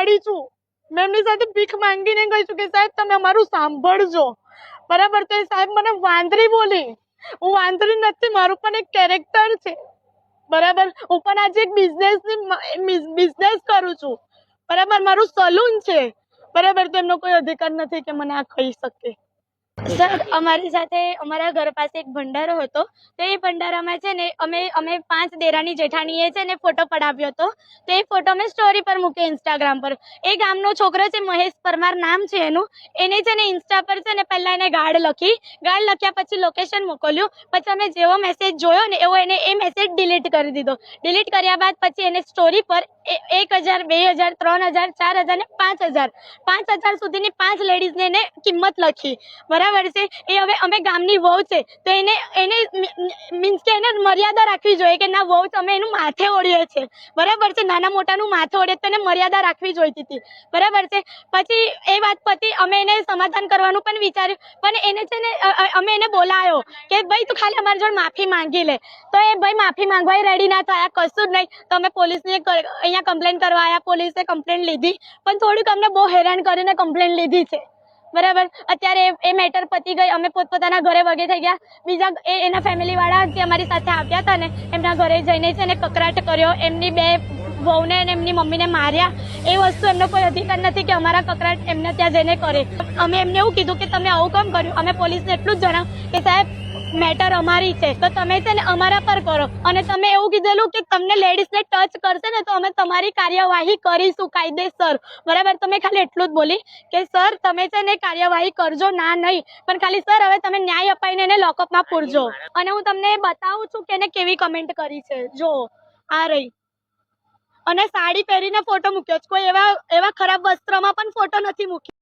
મળી છું, મેં એમની સાથે ભીખ માંગીને ગઈ છું કે સાહેબ તમે અમારું સાંભળજો, બરાબર. તો એ સાહેબ મને વાંદરી બોલી. હું વાંદરી નથી, મારું પણ એક કેરેક્ટર છે, બરાબર. હું પણ આજે એક બિઝનેસ કરું છું, બરાબર. મારું સલૂન છે, બરાબર. તો એમનો કોઈ અધિકાર નથી કે મને આ કહી શકે. સર, અમારી સાથે અમારા ઘર પાસે એક ભંડારો હતો, તો એ ભંડારામાં છે ને અમે 5 દેરાની જેઠાણીએ છે ને ફોટો પડાવ્યો હતો. તો એ ફોટો મેં સ્ટોરી પર મૂક્યો ઇન્સ્ટાગ્રામ પર. એ ગામનો છોકરો છે, મહેશ પરમાર નામ છે એનું. એને છે ને ઇન્સ્ટા પર છે ને પહેલા એને ગાળ લખ્યા પછી લોકેશન મોકલ્યું. પછી અમે જેવો મેસેજ જોયો ને એવો એને એ મેસેજ ડિલીટ કરી દીધો. ડિલીટ કર્યા બાદ પછી એને સ્ટોરી પર 1000, 2000, 3000, 4000 ને 5000 સુધીની 5 લેડીઝને એને કિંમત લખી, બરાબર છે. એ હવે અમે ગામની વહુ છે, તો એને મીન્સ કે એને મર્યાદા રાખવી જોઈએ કે ના વહુ અમે એનું માથે ઓળીએ છે, બરાબર છે. નાના મોટાનું માથે ઓળીએ તો એને મર્યાદા રાખવી જોઈતી હતી, બરાબર છે. પછી એ વાત પછી અમે એને સમાધાન કરવાનું પણ વિચાર્યું, પણ એને છે ને અમે એને બોલાયો કે ભાઈ તું ખાલી અમારી જોડે માફી માંગી લે. તો એ ભાઈ માફી માંગવા રેડી ના થયા, કશું જ નહીં. તો અમે પોલીસને અહીંયા કમ્પ્લેન કરવા આવ્યા, પોલીસે કમ્પ્લેન લીધી, પણ થોડીક અમને બહુ હેરાન કરીને કમ્પ્લેન લીધી છે, બરાબર. અત્યારે એ મેટર પતી ગઈ, અમે પોતપોતાના ઘરે વગે થઈ ગયા. બીજા એના ફેમિલી વાળા જે અમારી સાથે આવ્યા હતા ને એમના ઘરે જઈને છે ને કકરાટ કર્યો, એમની 2 વહુને અને એમની મમ્મીને માર્યા. એ વસ્તુ એમનો કોઈ અધિકાર નથી કે અમારા કકરાટ એમને ત્યાં જઈને કરે. અમે એમને એવું કીધું કે તમે આવું કેમ કર્યું. અમે પોલીસને એટલું જ જણાવ્યું કે સાહેબ મેટર અમારી છે, તો તમે છે ને અમારા પર કરો. અને તમે એવું કીધેલું કે તમને લેડીઝને ટચ કરશે ને તો અમે તમારી કાર્યવાહી કરીશું કાયદેસર, બરાબર. તો મેં ખાલી એટલું જ બોલી કે સર તમે છે ને કાર્યવાહી કરજો, ના નહીં, પણ ખાલી સર હવે તમે ન્યાય અપાઈને એને લોકઅપમાં પૂરજો. અને હું તમને બતાવું છું કે એને કેવી કમેન્ટ કરી છે, જો આ રહી. અને સાડી પહેરીને ફોટો મૂક્યો છે, કોઈ એવા ખરાબ વસ્ત્રમાં પણ ફોટો નથી મૂક્યો.